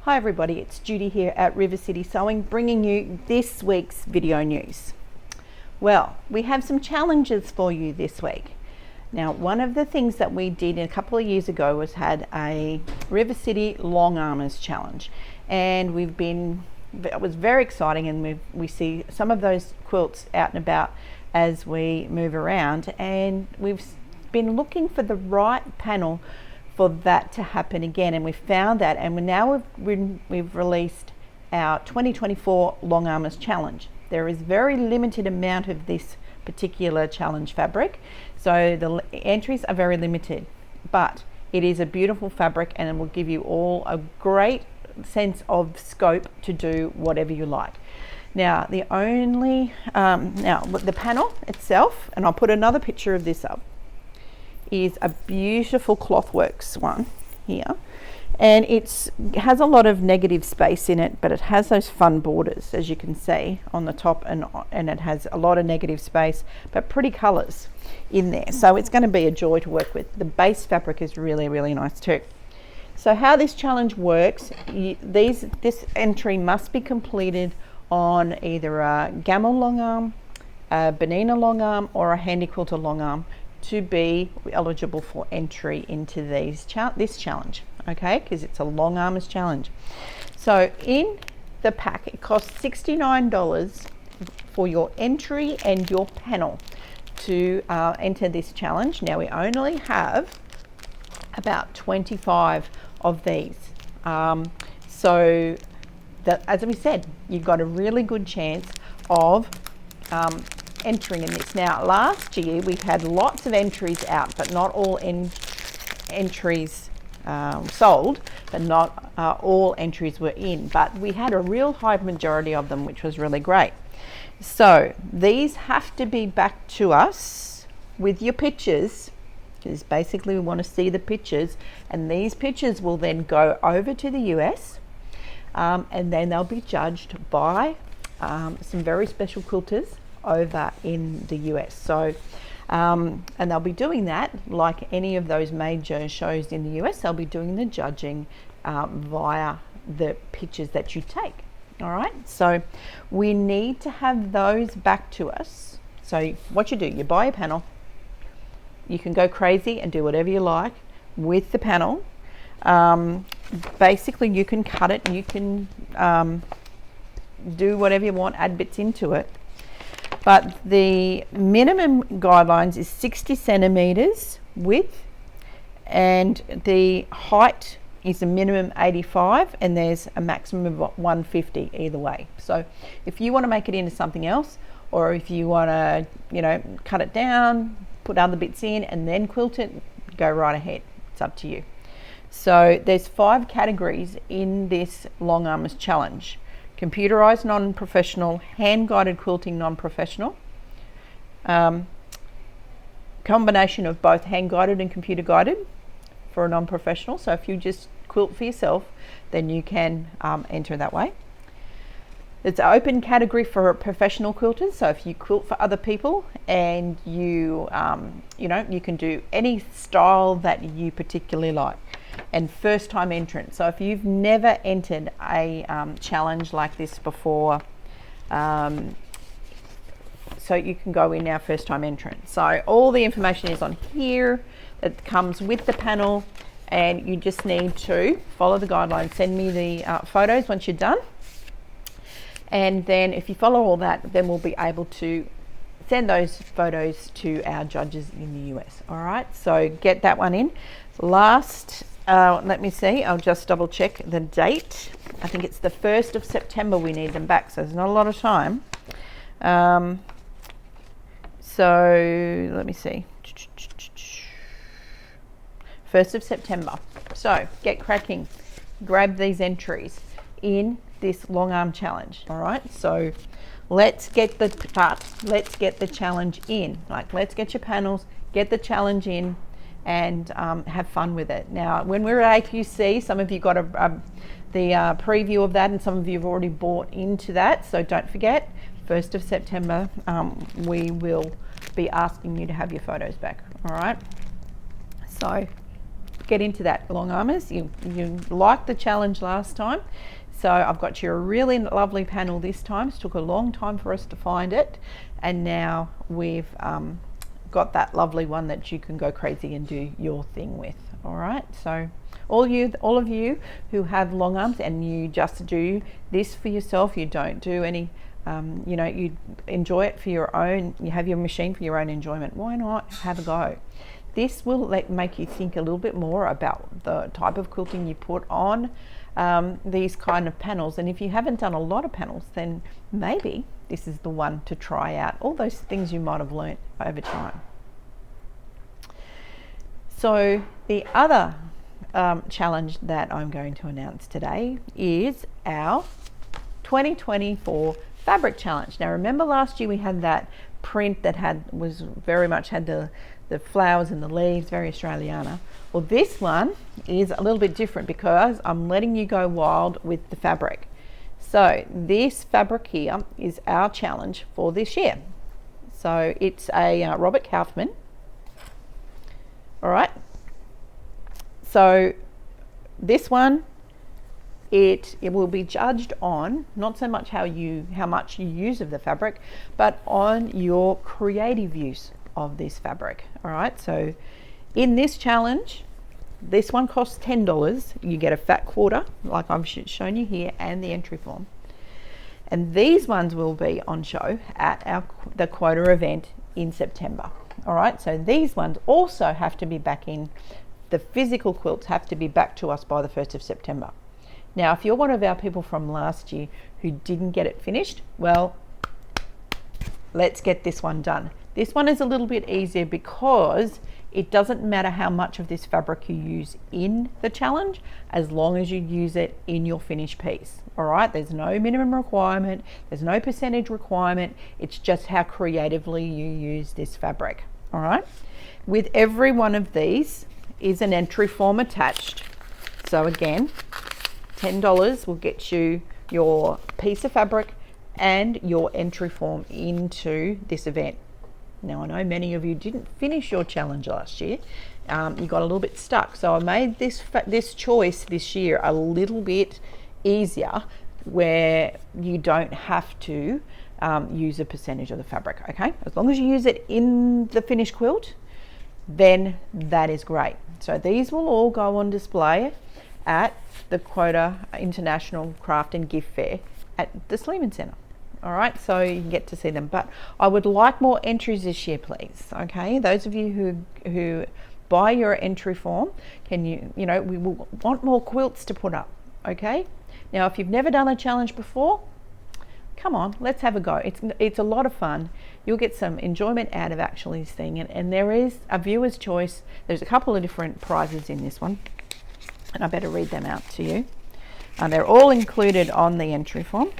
Hi everybody, it's Judy here at River City Sewing, bringing you this week's video news. Well, we have some challenges for you this week. Now, one of the things that we did a couple of years ago was had a River City Long Armers Challenge, and it was very exciting, and we see some of those quilts out and about as we move around, and we've been looking for the right panel for that to happen again, and we found that, and we've released our 2024 Long Armers Challenge. There is very limited amount of this particular challenge fabric, so the entries are very limited, but it is a beautiful fabric and it will give you all a great sense of scope to do whatever you like. Now, the panel itself, and I'll put another picture of this up, is a beautiful Clothworks one here, and it has a lot of negative space in it, but it has those fun borders, as you can see on the top, and it has a lot of negative space but pretty colors in there, so it's going to be a joy to work with. The base fabric is really nice too. So how this challenge works, this entry must be completed on either a Gammill long arm, a Bernina long arm, or a Handi Quilter long arm to be eligible for entry into this challenge, okay, because it's a Long Armers Challenge. So in the pack, it costs $69 for your entry and your panel to enter this challenge. Now, we only have about 25 of these, so that, as we said, you've got a really good chance of entering in this. Now, last year we've had lots of entries out, but not all entries sold, but not all entries were in, but we had a real high majority of them, which was really great. So these have to be back to us with your pictures, because basically we want to see the pictures, and these pictures will then go over to the US, and then they'll be judged by some very special quilters over in the US. So and they'll be doing that like any of those major shows in the US. They'll be doing the judging via the pictures that you take. All right, so we need to have those back to us. So what you do, you buy a panel, you can go crazy and do whatever you like with the panel. Basically you can cut it, you can do whatever you want, add bits into it. But the minimum guidelines is 60 centimeters width, and the height is a minimum 85, and there's a maximum of 150 either way. So if you want to make it into something else, or if you want to, cut it down, put other bits in and then quilt it, go right ahead. It's up to you. So there's 5 categories in this Long Armers Challenge: computerized non-professional, hand-guided quilting non-professional, combination of both hand-guided and computer-guided for a non-professional. So if you just quilt for yourself, then you can enter that way. It's an open category for professional quilters. So if you quilt for other people, and you can do any style that you particularly like. And first time entrant, so if you've never entered a challenge like this before, so you can go in now, first time entrant. So all the information is on here. It comes with the panel, and you just need to follow the guidelines. Send me the photos once you're done, and then if you follow all that, then we'll be able to send those photos to our judges in the US. All right, so get that one in. Let me see, I'll just double check the date. I think it's the 1st of September we need them back, so there's not a lot of time. So let me see, 1st of September. So get cracking, grab these entries in this long arm challenge. All right, so let's get the challenge in. Like, let's get your panels, get the challenge in, and have fun with it. Now, when we're at AQC, some of you got the preview of that, and some of you have already bought into that, so don't forget, 1st of September, we will be asking you to have your photos back. All right, so get into that, long armers. You liked the challenge last time, so I've got you a really lovely panel this time. It took a long time for us to find it, and now we've got that lovely one that you can go crazy and do your thing with. All right, so all of you who have long arms and you just do this for yourself, you don't do any you enjoy it for your own, you have your machine for your own enjoyment, why not have a go? This will make you think a little bit more about the type of quilting you put on these kind of panels. And if you haven't done a lot of panels, then maybe this is the one to try out all those things you might have learnt over time. So the other challenge that I'm going to announce today is our 2024 fabric challenge. Now remember last year we had that print that had the flowers and the leaves, very Australiana. Well, this one is a little bit different because I'm letting you go wild with the fabric. So this fabric here is our challenge for this year. So it's a Robert Kaufman. All right. So this one, it will be judged on not so much how much you use of the fabric, but on your creative use of this fabric. All right, so in this challenge, this one costs $10. You get a fat quarter like I've shown you here and the entry form, and these ones will be on show at the quota event in September. All right, so these ones also have to be back in, the physical quilts have to be back to us by the 1st of September. Now, if you're one of our people from last year who didn't get it finished, well, let's get this one done. This one is a little bit easier because it doesn't matter how much of this fabric you use in the challenge, as long as you use it in your finished piece. All right, there's no minimum requirement, there's no percentage requirement, it's just how creatively you use this fabric. All right, with every one of these is an entry form attached. So again, $10 will get you your piece of fabric and your entry form into this event. Now I know many of you didn't finish your challenge last year, you got a little bit stuck, so I made this choice this year a little bit easier, where you don't have to use a percentage of the fabric. Okay, as long as you use it in the finished quilt, then that is great. So these will all go on display at the Quota International Craft and Gift Fair at the Sleeman Centre. All right, so you can get to see them, but I would like more entries this year, please. Okay, those of you who buy your entry form, we will want more quilts to put up. Okay, now if you've never done a challenge before, come on, let's have a go. It's a lot of fun. You'll get some enjoyment out of actually this thing, and there is a viewer's choice. There's a couple of different prizes in this one, and I better read them out to you. They're all included on the entry form.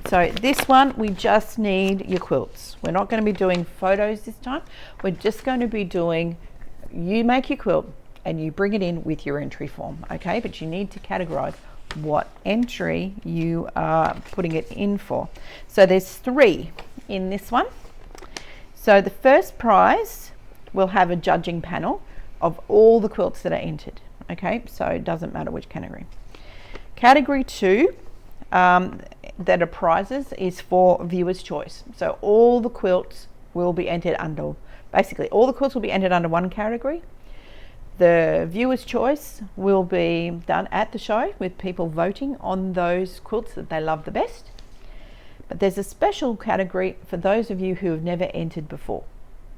So this one, we just need your quilts. We're not going to be doing photos this time. We're just going to be doing, you make your quilt and you bring it in with your entry form, okay? But you need to categorize what entry you are putting it in for. So there's 3 in this one. So the first prize will have a judging panel of all the quilts that are entered, okay? So it doesn't matter which category. Category 2 that are prizes is for viewer's choice. So all the quilts will be entered under, basically all the quilts will be entered under one category. The viewer's choice will be done at the show with people voting on those quilts that they love the best. But there's a special category for those of you who have never entered before.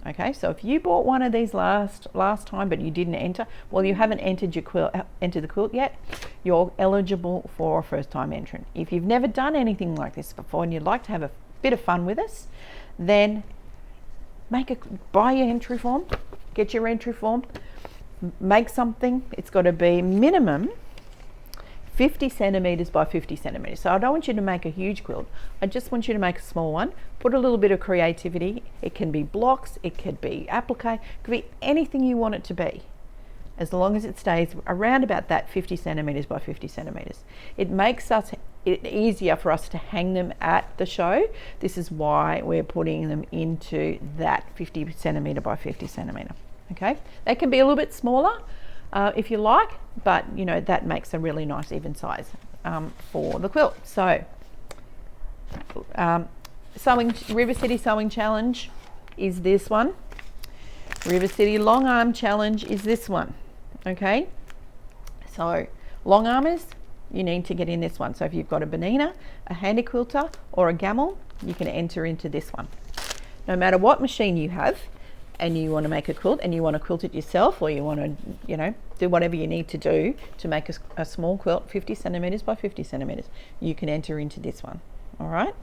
Okay, so if you bought one of these last time but you didn't enter, well, you haven't entered the quilt yet, you're eligible for a first time entrant. If you've never done anything like this before and you'd like to have a bit of fun with us, then buy your entry form, get your entry form, make something. It's got to be minimum 50 centimeters by 50 centimeters. So I don't want you to make a huge quilt. I just want you to make a small one. Put a little bit of creativity. It can be blocks, it could be applique, it could be anything you want it to be, as long as it stays around about that 50 centimeters by 50 centimeters. It makes it easier for us to hang them at the show. This is why we're putting them into that 50 centimeter by 50 centimeter. Okay, they can be a little bit smaller if you like, but you know, that makes a really nice even size for the quilt. So River City Sewing Challenge is this one. River City Long Arm Challenge is this one. Okay, so long armers, you need to get in this one. So if you've got a Bernina, a Handi Quilter, or a Gammill, you can enter into this one. No matter what machine you have, and you want to make a quilt, and you want to quilt it yourself, or you want to, you know, do whatever you need to do to make a small quilt, 50 centimeters by 50 centimeters, you can enter into this one. All right.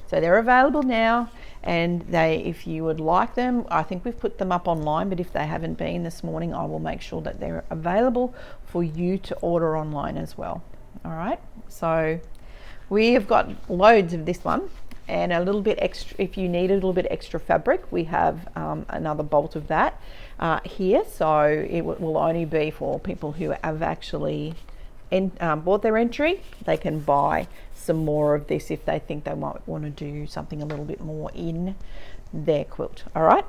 So they're available now, and if you would like them, I think we've put them up online, but if they haven't been this morning, I will make sure that they're available for you to order online as well. All right. So we have got loads of this one. And a little bit extra, if you need a little bit extra fabric, we have another bolt of that here. So it will only be for people who have actually bought their entry. They can buy some more of this if they think they might want to do something a little bit more in their quilt. All right,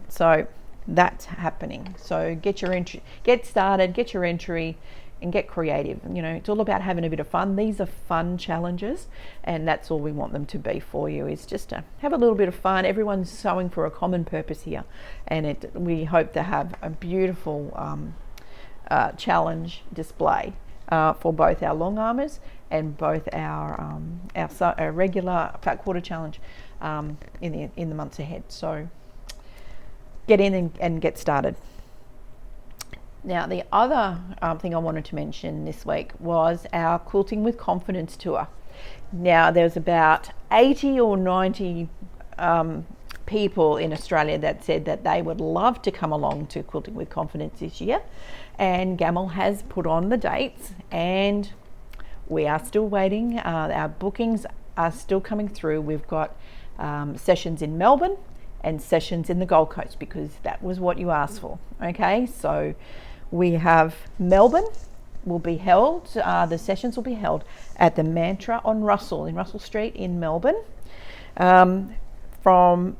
so that's happening. So get your entry, get started, get your entry, and get creative. You know, it's all about having a bit of fun. These are fun challenges, and that's all we want them to be for you, is just to have a little bit of fun. Everyone's sewing for a common purpose here, and we hope to have a beautiful challenge display for both our long armers and both our regular fat quarter challenge in the months ahead. So get in and get started. Now, the other thing I wanted to mention this week was our Quilting with Confidence tour. Now, there's about 80 or 90 people in Australia that said that they would love to come along to Quilting with Confidence this year, and Gammill has put on the dates, and we are still waiting. Our bookings are still coming through. We've got sessions in Melbourne and sessions in the Gold Coast, because that was what you asked for. Okay, so we have Melbourne will be held, the sessions will be held at the Mantra on Russell, in Russell Street in Melbourne, from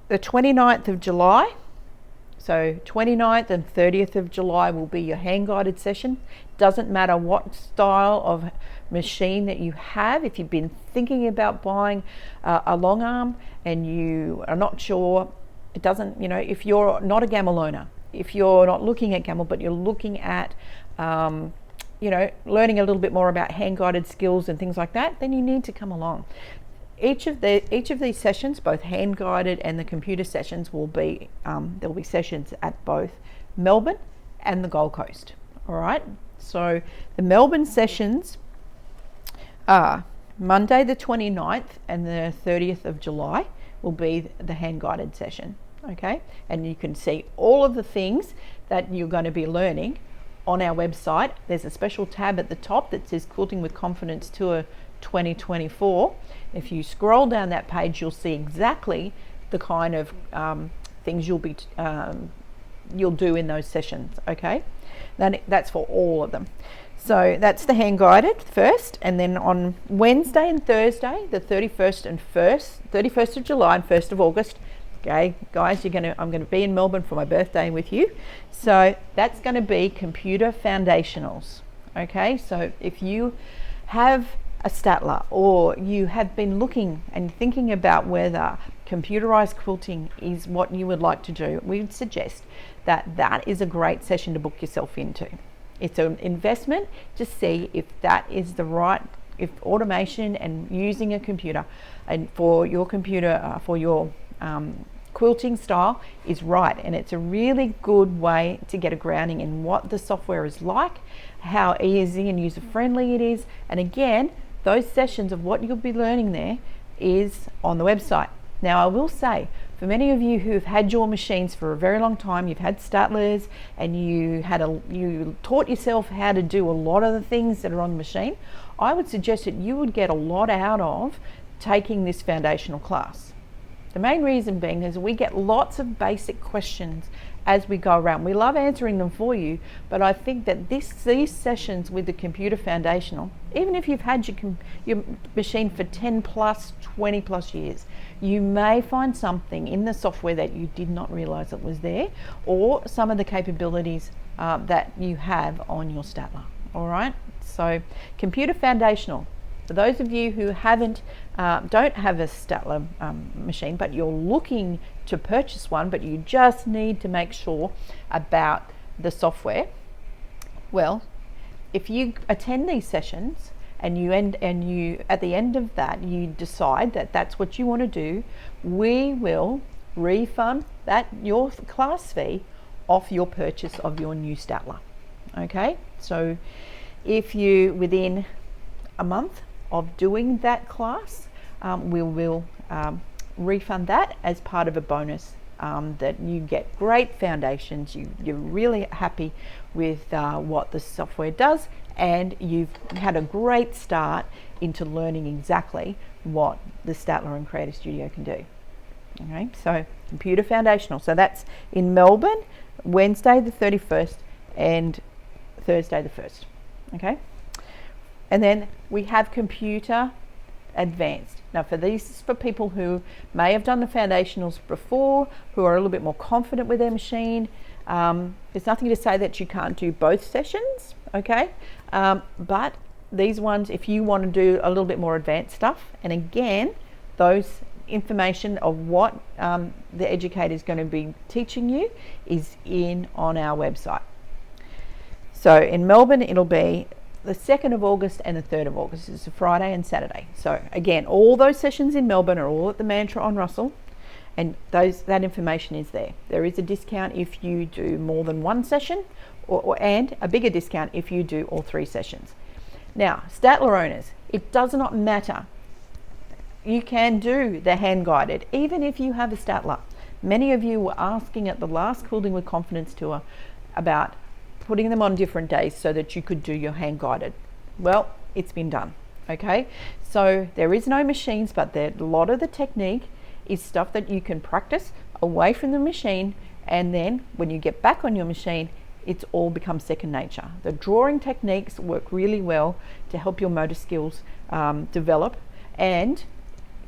the 29th of July. So 29th and 30th of July will be your hand guided session. Doesn't matter what style of machine that you have. If you've been thinking about buying a long arm and you are not sure, it doesn't, you know, if you're not a Gammill owner, if you're not looking at Gammill, but you're looking at, you know, learning a little bit more about hand guided skills and things like that, then you need to come along. Each of these sessions, both hand guided and the computer sessions, will be there'll be sessions at both Melbourne and the Gold Coast. All right. So the Melbourne sessions are Monday the 29th and the 30th of July will be the hand guided session. Okay, and you can see all of the things that you're going to be learning on our website. There's a special tab at the top that says Quilting with Confidence Tour 2024. If you scroll down that page, you'll see exactly the kind of things you'll do in those sessions. Okay, that's for all of them. So that's the hand guided first, and then on Wednesday and Thursday, the 31st of July and 1st of August. Okay, guys, I'm going to be in Melbourne for my birthday with you. So that's going to be computer foundationals. Okay, so if you have a Statler, or you have been looking and thinking about whether computerized quilting is what you would like to do, we would suggest that is a great session to book yourself into. It's an investment to see if that is the right, if automation and using a computer and for your computer, for your quilting style is right. And it's a really good way to get a grounding in what the software is like, how easy and user friendly it is. And again, those sessions of what you'll be learning there is on the website. Now, I will say, for many of you who've had your machines for a very long time, you've had Statlers, and you taught yourself how to do a lot of the things that are on the machine, I would suggest that you would get a lot out of taking this foundational class. The main reason being is we get lots of basic questions as we go around. We love answering them for you, but I think that these sessions with the Computer Foundational, even if you've had your machine for 10 plus, 20 plus years, you may find something in the software that you did not realize it was there, or some of the capabilities that you have on your Statler. All right, so Computer Foundational. For those of you who don't have a Statler machine, but you're looking to purchase one, but you just need to make sure about the software. Well, if you attend these sessions and you at the end of that you decide that that's what you want to do, we will refund your class fee off your purchase of your new Statler. Okay, so if you within a month of doing that class, we will refund that as part of a bonus, that you get great foundations, you're really happy with what the software does, and you've had a great start into learning exactly what the Statler and Creator Studio can do. Okay, so Computer Foundational. So that's in Melbourne, Wednesday the 31st and Thursday the 1st. Okay. And then we have Computer Advanced. Now this is for people who may have done the foundationals before, who are a little bit more confident with their machine. There's nothing to say that you can't do both sessions, okay? But these ones, if you want to do a little bit more advanced stuff, and again, those information of what the educator is going to be teaching you is on our website. So in Melbourne, it'll be the 2nd of August and the 3rd of August. It's a Friday and Saturday. So again, all those sessions in Melbourne are all at the Mantra on Russell, and that information is there. There is a discount if you do more than one session, and a bigger discount if you do all 3 sessions. Now, Statler owners, it does not matter. You can do the hand guided, even if you have a Statler. Many of you were asking at the last Quilting with Confidence tour about putting them on different days so that you could do your hand guided. Well, it's been done. Okay, so there is no machines, but a lot of the technique is stuff that you can practice away from the machine, and then when you get back on your machine, it's all becomes second nature. The drawing techniques work really well to help your motor skills develop, and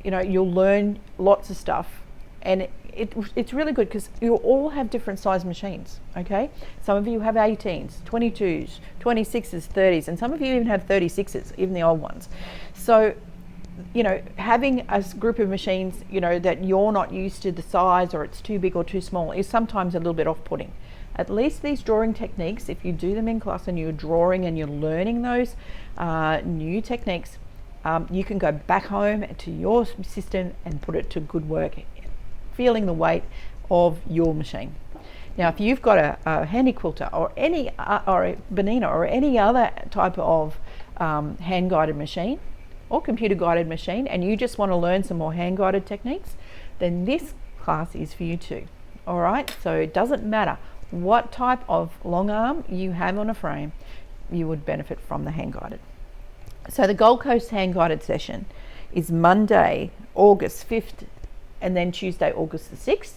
you'll learn lots of stuff, and it's really good because you all have different size machines. Okay, some of you have 18s, 22s, 26s, 30s, and some of you even have 36s, even the old ones. So having a group of machines that you're not used to the size, or it's too big or too small, is sometimes a little bit off-putting. At least these drawing techniques, if you do them in class and you're drawing and you're learning those new techniques, you can go back home to your system and put it to good work, feeling the weight of your machine. Now, if you've got a Handy Quilter or a Bernina or any other type of hand guided machine or computer guided machine, and you just want to learn some more hand guided techniques, then this class is for you too. All right, so it doesn't matter what type of long arm you have on a frame, you would benefit from the hand guided. So the Gold Coast hand guided session is Monday, August 5th, and then Tuesday, August the 6th.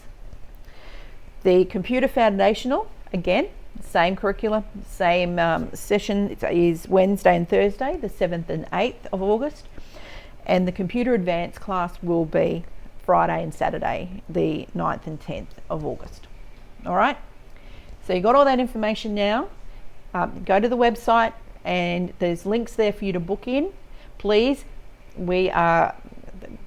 The Computer Foundational, again, same curriculum, same session. It is Wednesday and Thursday, the 7th and 8th of August. And the Computer Advanced class will be Friday and Saturday, the 9th and 10th of August. All right, so you got all that information now. Go to the website and there's links there for you to book in. Please,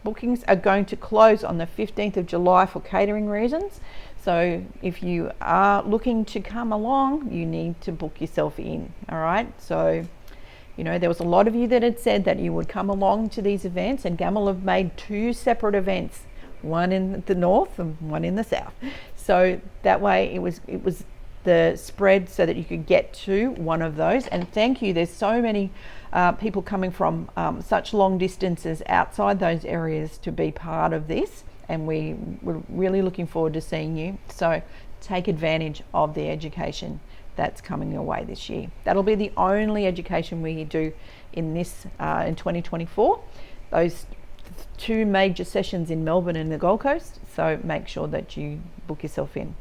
bookings are going to close on the 15th of July for catering reasons. So if you are looking to come along, you need to book yourself in. All right, so there was a lot of you that had said that you would come along to these events, and Gamel have made 2 separate events, one in the north and one in the south. So that way it was the spread so that you could get to one of those. And thank you, there's so many people coming from such long distances outside those areas to be part of this, and we're really looking forward to seeing you. So take advantage of the education that's coming your way this year. That'll be the only education we do in this in 2024. Those 2 major sessions in Melbourne and the Gold Coast, so make sure that you book yourself in.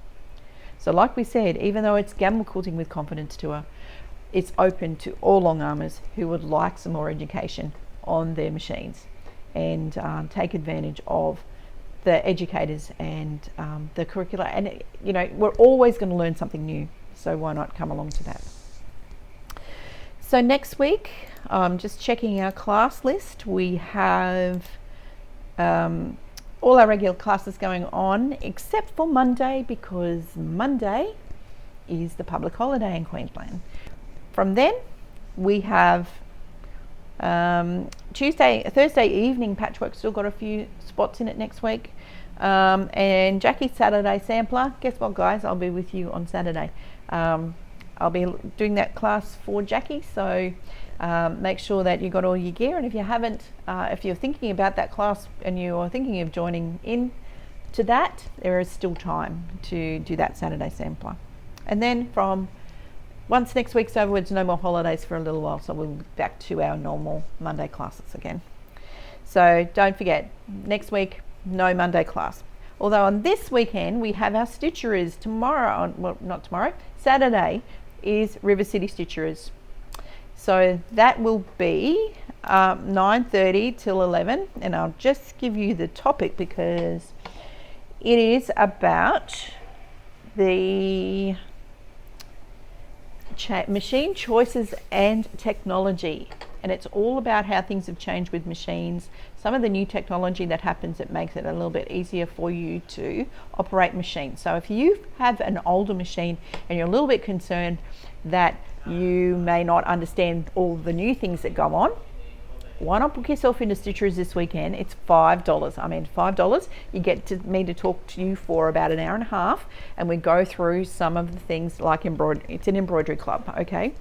So like we said, even though it's Gamble Quilting with Confidence Tour, it's open to all long armers who would like some more education on their machines and take advantage of the educators and the curricula. And you know, we're always going to learn something new, so why not come along to that? So next week, just checking our class list, we have all our regular classes going on except for Monday, because Monday is the public holiday in Queensland. From then we have Thursday evening patchwork, still got a few spots in it next week, and Jackie's Saturday sampler. Guess what, guys, I'll be with you on Saturday. I'll be doing that class for Jackie, so make sure that you got all your gear, and if you haven't, if you're thinking about that class and you are thinking of joining in to that, there is still time to do that Saturday sampler. And then from once next week's over, it's no more holidays for a little while, so we'll be back to our normal Monday classes again. So don't forget, next week, no Monday class. Although on this weekend, we have our Stitcherers tomorrow, well, not tomorrow, Saturday is River City Stitcherers. So that will be 9:30 till 11, and I'll just give you the topic because it is about the machine choices and technology, and it's all about how things have changed with machines, some of the new technology that happens that makes it a little bit easier for you to operate machines. So if you have an older machine and you're a little bit concerned that you may not understand all the new things that go on, why not book yourself into Stitcherers this weekend? It's $5. I mean, $5. You get me to talk to you for about an hour and a half, and we go through some of the things like embroidery. It's an embroidery club, okay?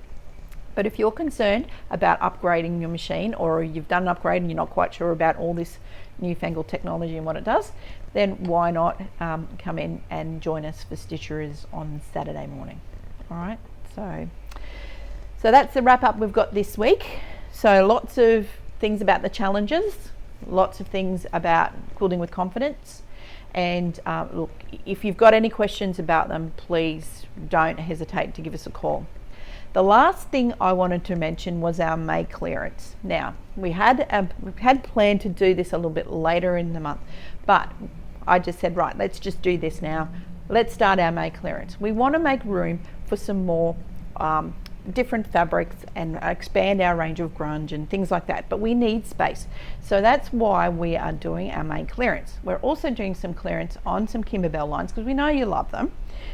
But if you're concerned about upgrading your machine, or you've done an upgrade and you're not quite sure about all this newfangled technology and what it does, then why not come in and join us for Stitcherers on Saturday morning? All right, so that's the wrap up we've got this week. So lots of things about the challenges, lots of things about quilting with confidence, and look, if you've got any questions about them, please don't hesitate to give us a call. The last thing I wanted to mention was our May clearance. Now, we had planned to do this a little bit later in the month, but I just said, right, let's just do this now. Let's start our May clearance. We want to make room for some more different fabrics and expand our range of grunge and things like that, but we need space. So that's why we are doing our May clearance. We're also doing some clearance on some Kimberbell lines because we know you love them.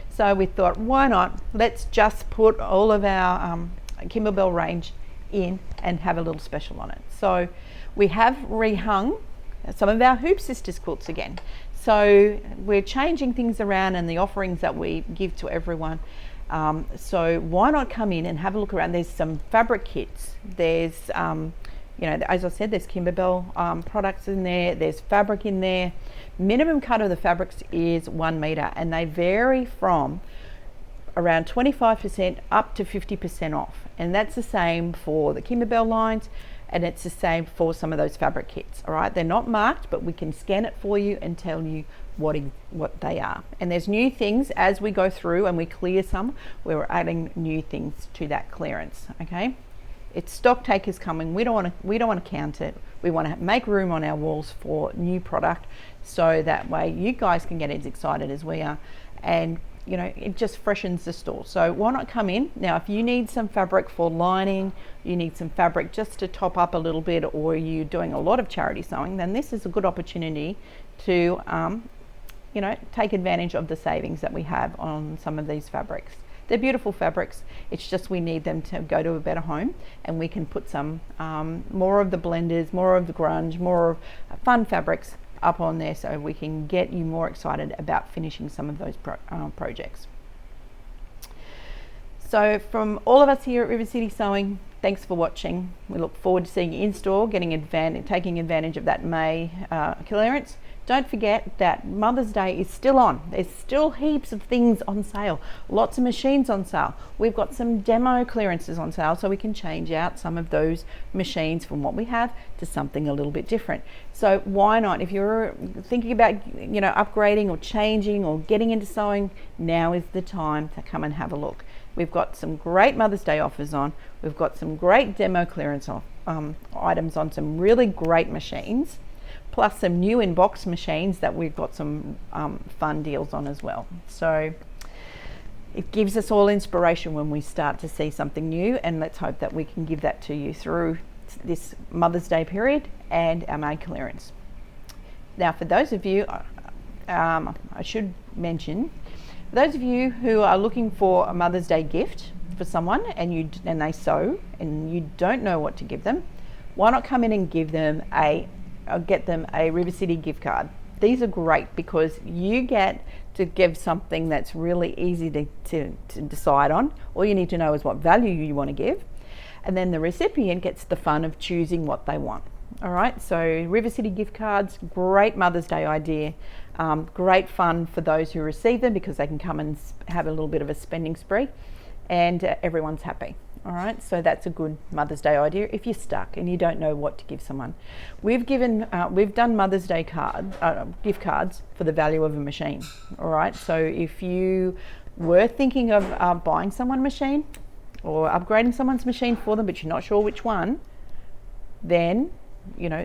So we thought, why not, let's just put all of our Kimberbell range in and have a little special on it. So we have rehung some of our Hoop Sisters quilts again. So we're changing things around and the offerings that we give to everyone. So why not come in and have a look around? There's some fabric kits. There's, you know, as I said, there's Kimberbell products in there. There's fabric in there. Minimum cut of the fabrics is 1 meter, and they vary from around 25% up to 50% off. And that's the same for the Kimberbell lines, and it's the same for some of those fabric kits. All right, they're not marked, but we can scan it for you and tell you what they are. And there's new things as we go through and we clear some, we're adding new things to that clearance. Okay, it's stock takers coming. We don't want to count it. We want to make room on our walls for new product, so that way you guys can get as excited as we are, and you know, it just freshens the store. So why not come in now? If you need some fabric for lining, you need some fabric just to top up a little bit, or you're doing a lot of charity sewing, then this is a good opportunity to you know, take advantage of the savings that we have on some of these fabrics. They're beautiful fabrics. It's just we need them to go to a better home, and we can put some more of the blenders, more of the grunge, more fun fabrics up on there, so we can get you more excited about finishing some of those projects. So from all of us here at River City Sewing, thanks for watching. We look forward to seeing you in store, taking advantage of that May clearance. Don't forget that Mother's Day is still on. There's still heaps of things on sale, lots of machines on sale. We've got some demo clearances on sale, so we can change out some of those machines from what we have to something a little bit different. So why not, if you're thinking about upgrading or changing or getting into sewing, now is the time to come and have a look. We've got some great Mother's Day offers on. We've got some great demo clearance items on some really great machines, plus some new in-box machines that we've got some fun deals on as well. So it gives us all inspiration when we start to see something new, and let's hope that we can give that to you through this Mother's Day period and our May clearance. Now, for those of you, I should mention, those of you who are looking for a Mother's Day gift for someone and they sew and you don't know what to give them, why not come in and get them a River City gift card? These are great because you get to give something that's really easy to decide on. All you need to know is what value you want to give, and then the recipient gets the fun of choosing what they want. All right, so River City gift cards, great Mother's Day idea. Great fun for those who receive them because they can come and have a little bit of a spending spree, and everyone's happy. All right, so that's a good Mother's Day idea if you're stuck and you don't know what to give someone. We've done Mother's Day gift cards for the value of a machine. All right, so if you were thinking of buying someone a machine or upgrading someone's machine for them, but you're not sure which one, then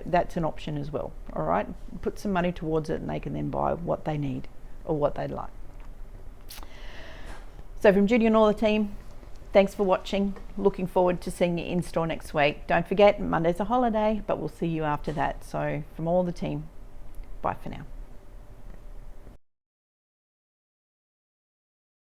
that's an option as well. All right, put some money towards it and they can then buy what they need or what they'd like. So from Judy and all the team, thanks for watching. Looking forward to seeing you in store next week. Don't forget, Monday's a holiday, but we'll see you after that. So from all the team, bye for now.